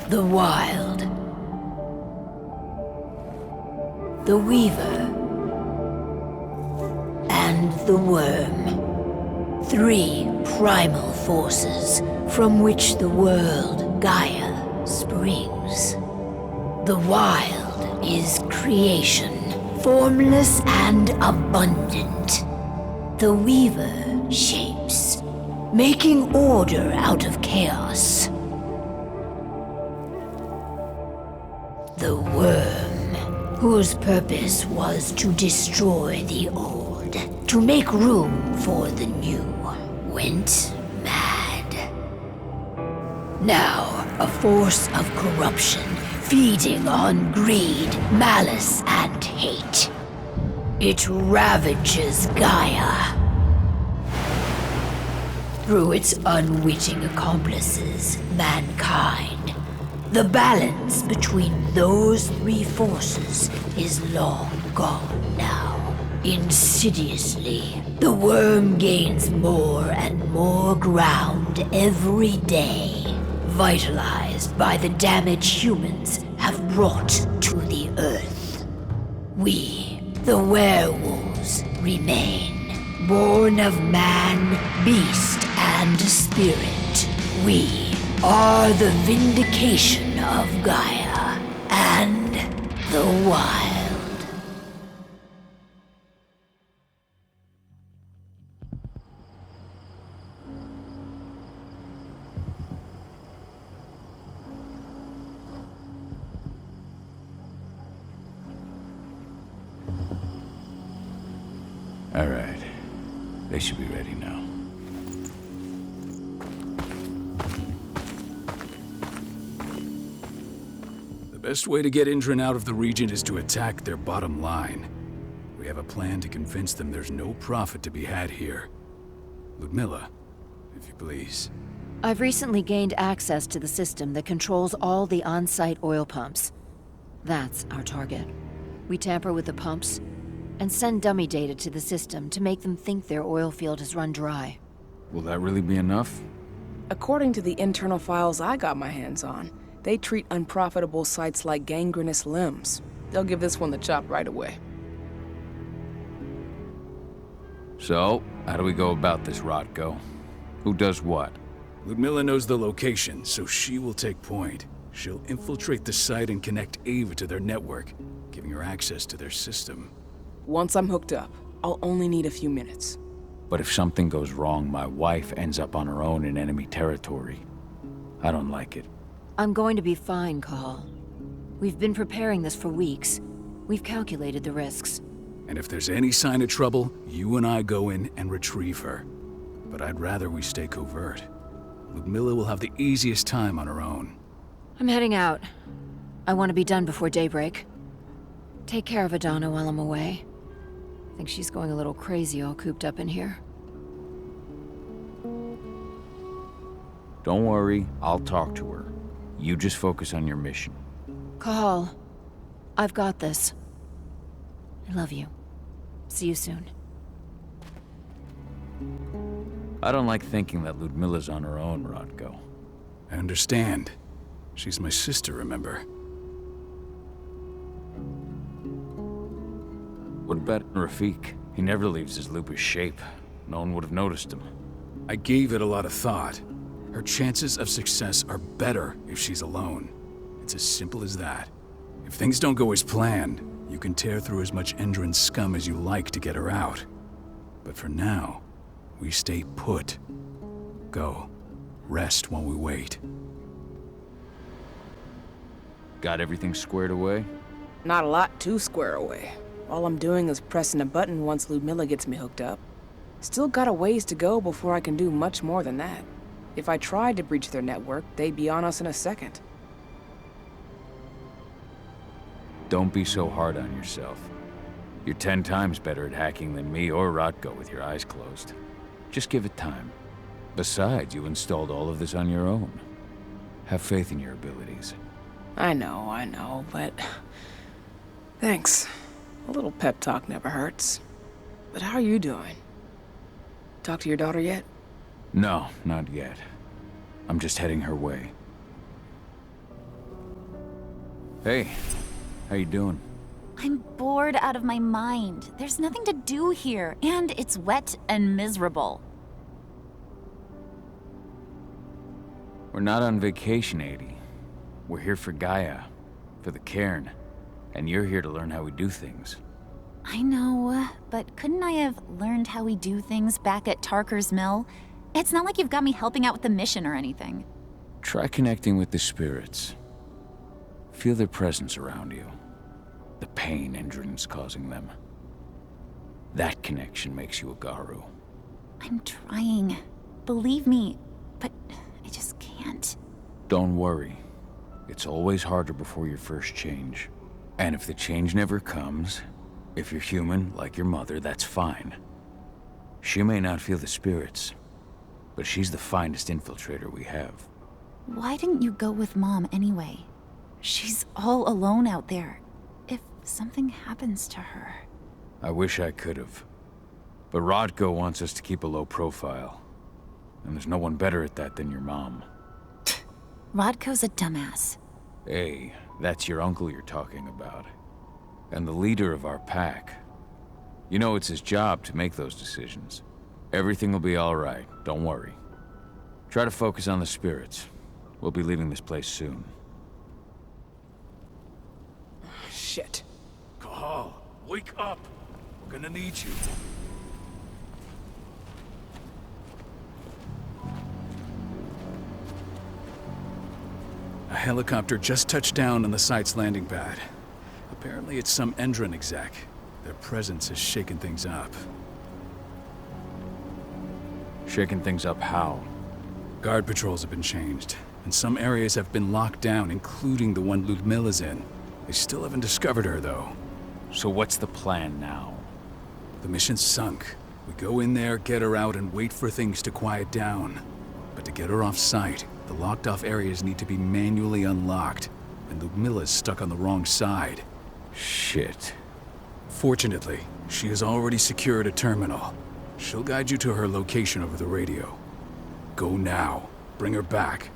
The Wild. The Weaver. And the Worm. 3 primal forces from which the world, Gaia, springs. The Wild is creation, formless and abundant. The Weaver shapes, making order out of chaos. The Worm, whose purpose was to destroy the old, to make room for the new, went mad. Now, a force of corruption, feeding on greed, malice, and hate. It ravages Gaia. Through its unwitting accomplices, mankind. The balance between those 3 forces is long gone now. Insidiously, the Worm gains more and more ground every day, vitalized by the damage humans have brought to the Earth. We, the werewolves, remain, born of man, beast, and spirit. We are the vindication of Gaia and the Wild. All right. They should be ready now. The best way to get Indran out of the region is to attack their bottom line. We have a plan to convince them there's no profit to be had here. Ludmilla, if you please. I've recently gained access to the system that controls all the on-site oil pumps. That's our target. We tamper with the pumps and send dummy data to the system to make them think their oil field has run dry. Will that really be enough? According to the internal files I got my hands on, they treat unprofitable sites like gangrenous limbs. They'll give this one the chop right away. So, how do we go about this, Rotko? Who does what? Ludmilla knows the location, so she will take point. She'll infiltrate the site and connect Ava to their network, giving her access to their system. Once I'm hooked up, I'll only need a few minutes. But if something goes wrong, my wife ends up on her own in enemy territory. I don't like it. I'm going to be fine, Cahal. We've been preparing this for weeks. We've calculated the risks. And if there's any sign of trouble, you and I go in and retrieve her. But I'd rather we stay covert. Ludmilla will have the easiest time on her own. I'm heading out. I want to be done before daybreak. Take care of Adana while I'm away. I think she's going a little crazy all cooped up in here. Don't worry, I'll talk to her. You just focus on your mission. Cahal, I've got this. I love you. See you soon. I don't like thinking that Ludmilla's on her own, Rodko. I understand. She's my sister, remember? What about Rafik? He never leaves his lupus shape. No one would have noticed him. I gave it a lot of thought. Her chances of success are better if she's alone. It's as simple as that. If things don't go as planned, you can tear through as much Endron scum as you like to get her out. But for now, we stay put. Go. Rest while we wait. Got everything squared away? Not a lot to square away. All I'm doing is pressing a button once Ludmilla gets me hooked up. Still got a ways to go before I can do much more than that. If I tried to breach their network, they'd be on us in a second. Don't be so hard on yourself. You're 10 times better at hacking than me or Rodko with your eyes closed. Just give it time. Besides, you installed all of this on your own. Have faith in your abilities. I know, but... Thanks. A little pep talk never hurts. But how are you doing? Talk to your daughter yet? No, not yet. I'm just heading her way. Hey, how you doing? I'm bored out of my mind. There's nothing to do here, and it's wet and miserable. We're not on vacation, Adi. We're here for Gaia, for the cairn, and you're here to learn how we do things. I know, but couldn't I have learned how we do things back at Tarker's Mill? It's not like you've got me helping out with the mission or anything. Try connecting with the spirits. Feel their presence around you. The pain Endron's causing them. That connection makes you a Garu. I'm trying. Believe me, but I just can't. Don't worry. It's always harder before your first change. And if the change never comes, if you're human, like your mother, that's fine. She may not feel the spirits, but she's the finest infiltrator we have. Why didn't you go with Mom anyway? She's all alone out there. If something happens to her... I wish I could have. But Rodko wants us to keep a low profile. And there's no one better at that than your mom. Rodko's a dumbass. Hey, that's your uncle you're talking about. And the leader of our pack. You know it's his job to make those decisions. Everything will be all right, don't worry. Try to focus on the spirits. We'll be leaving this place soon. Shit. Cahal, wake up! We're gonna need you. A helicopter just touched down on the site's landing pad. Apparently it's some Endron exec. Their presence has shaken things up. Shaking things up how? Guard patrols have been changed, and some areas have been locked down, including the one Ludmilla's in. They still haven't discovered her, though. So what's the plan now? The mission's sunk. We go in there, get her out, and wait for things to quiet down. But to get her off site, the locked-off areas need to be manually unlocked, and Ludmilla's stuck on the wrong side. Shit. Fortunately, she has already secured a terminal. She'll guide you to her location over the radio. Go now. Bring her back.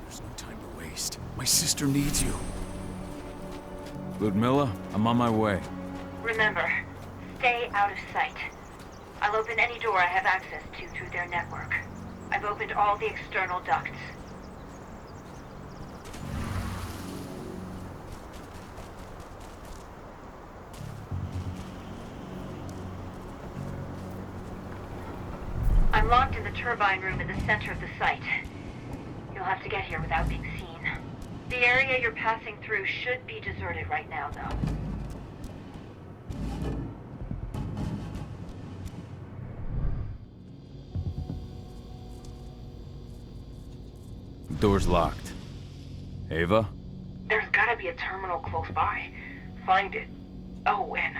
There's no time to waste. My sister needs you. Ludmilla, I'm on my way. Remember, stay out of sight. I'll open any door I have access to through their network. I've opened all the external ducts. I'm locked in the turbine room in the center of the site. You'll have to get here without being seen. The area you're passing through should be deserted right now, though. Door's locked. Ava? There's gotta be a terminal close by. Find it. Oh, and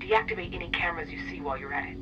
deactivate any cameras you see while you're at it.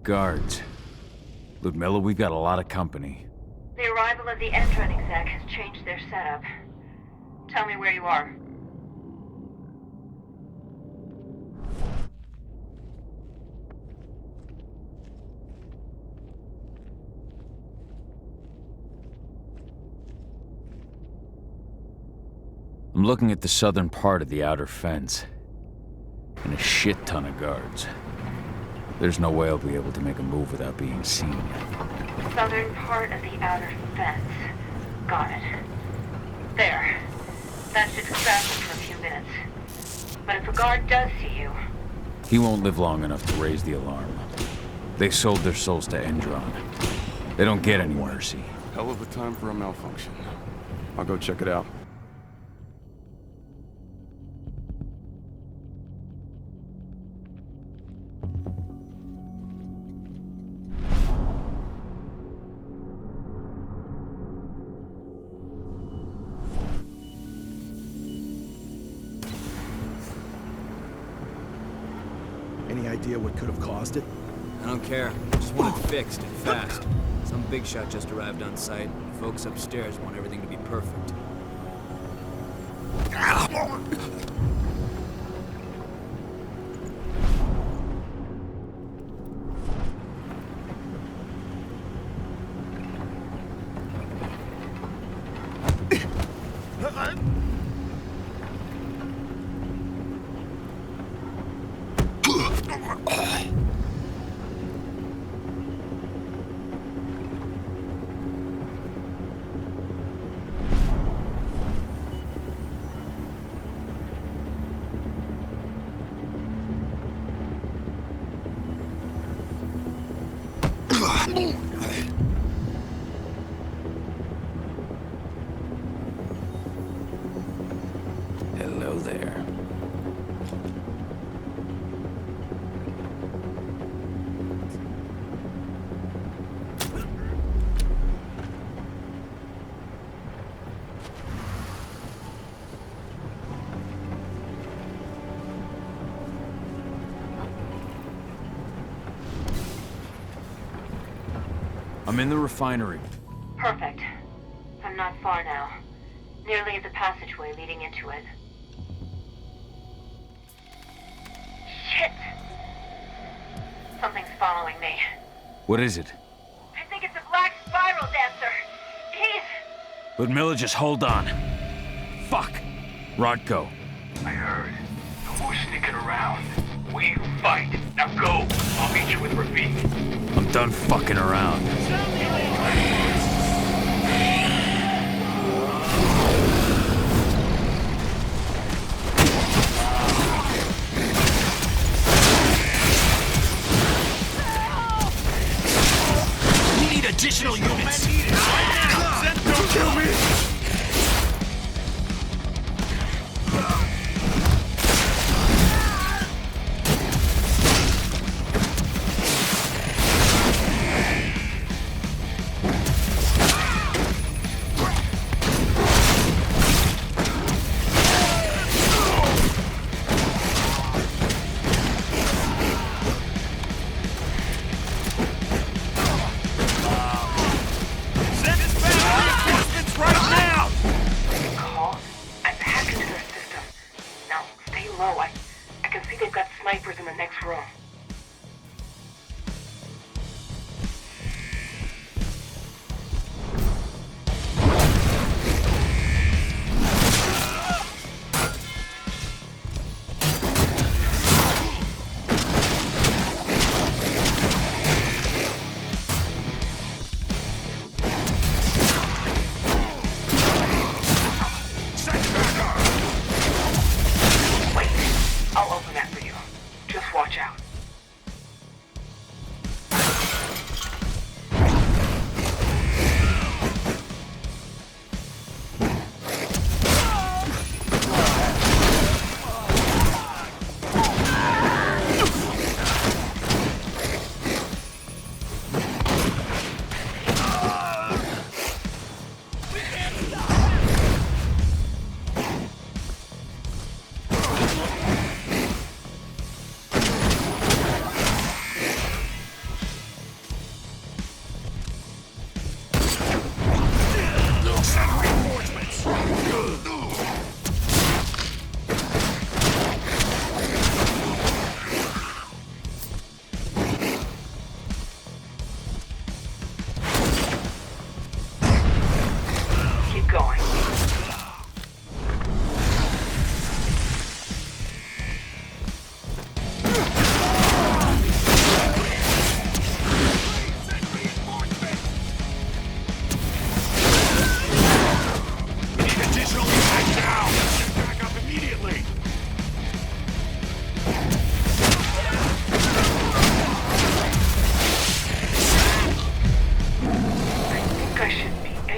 Guards. Ludmilla, we've got a lot of company. The arrival of the Endron exec has changed their setup. Tell me where you are. I'm looking at the southern part of the outer fence. And a shit ton of guards. There's no way I'll be able to make a move without being seen. Southern part of the outer fence. Got it. There. That should distract them for a few minutes. But if a guard does see you... He won't live long enough to raise the alarm. They sold their souls to Endron. They don't get any mercy. Hell of a time for a malfunction. I'll go check it out. Any idea what could have caused it? I don't care. I just want it fixed and fast. Some big shot just arrived on site. Folks upstairs want everything to be perfect. Hello there. I'm in the refinery. Perfect. I'm not far now. Nearly at the passageway leading into it. Shit! Something's following me. What is it? I think it's a black spiral dancer. He's... Ludmilla, just hold on. Fuck! Rodko. I heard. No more sneaking around. We fight. Now go. I'll meet you with Rafik. I'm done fucking around. We need additional units. Don't kill me.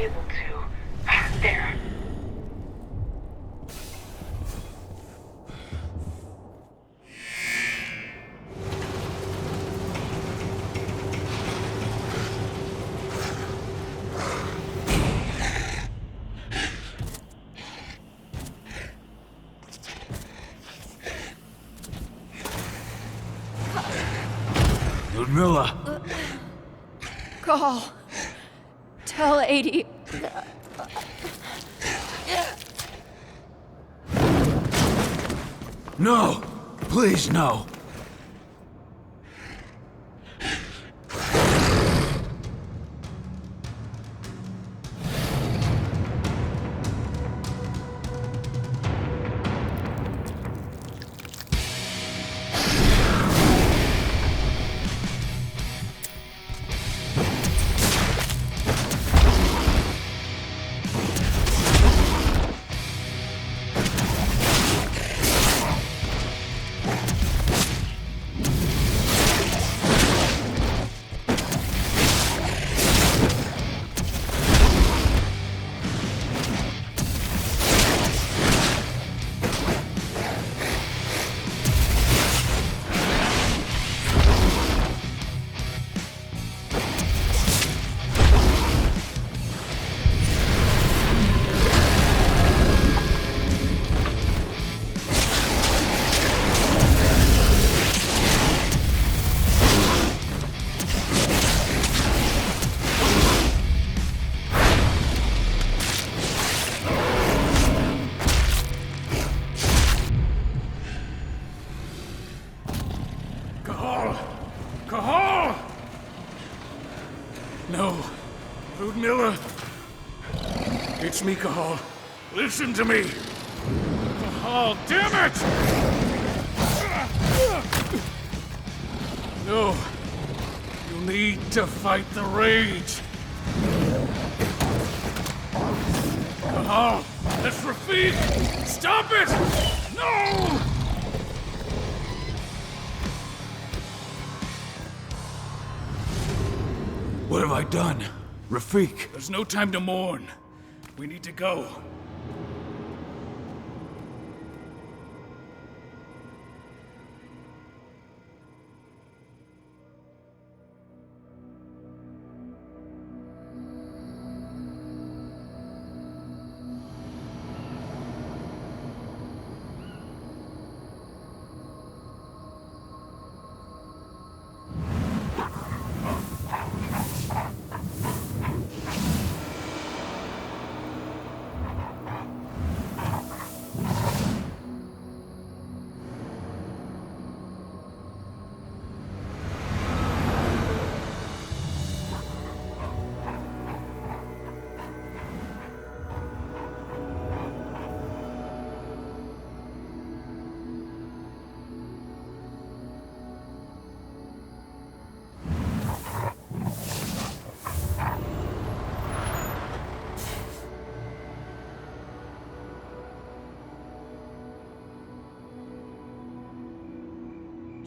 able to... There. Ludmilla! Call. Tell 80. No! Please, no! No. Ludmilla. It's me, Cahal. Listen to me. Cahal, damn it! No. You need to fight the rage. Cahal, that's Rafik! Stop it! No! What have I done? Rafik! There's no time to mourn. We need to go.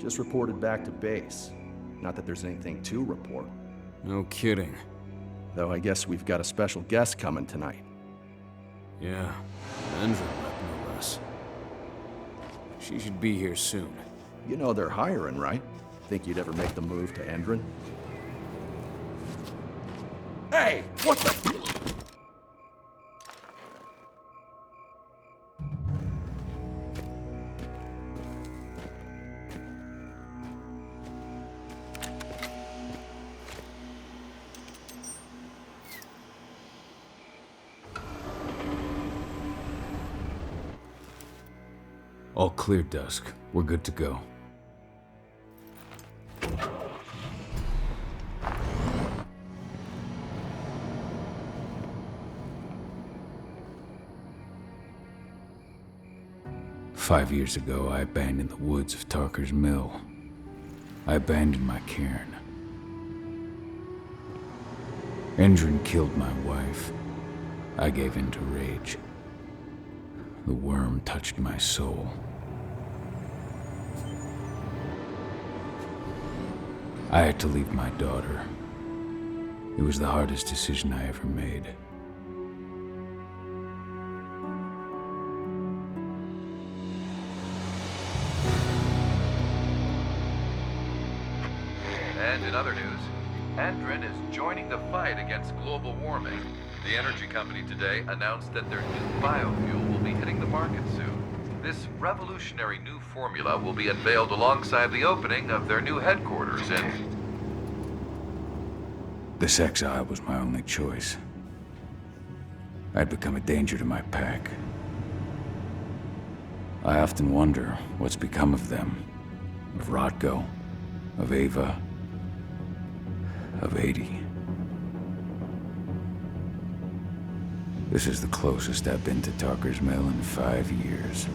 Just reported back to base. Not that there's anything to report. No kidding. Though I guess we've got a special guest coming tonight. Yeah, Endron, no less. She should be here soon. You know they're hiring, right? Think you'd ever make the move to Endron? Hey! What the... All clear, Dusk. We're good to go. "5 years ago, I abandoned the woods of Tarker's Mill. I abandoned my cairn. Endron killed my wife. I gave in to rage. The worm touched my soul. I had to leave my daughter. It was the hardest decision I ever made. And in other news, Andren is joining the fight against global warming. The energy company today announced that their new biofuel will be hitting the market soon. This revolutionary new formula will be unveiled alongside the opening of their new headquarters in... This exile was my only choice. I'd become a danger to my pack. I often wonder what's become of them. Of Rotko, of Ava, of 80. This is the closest I've been to Talker's Mill in 5 years.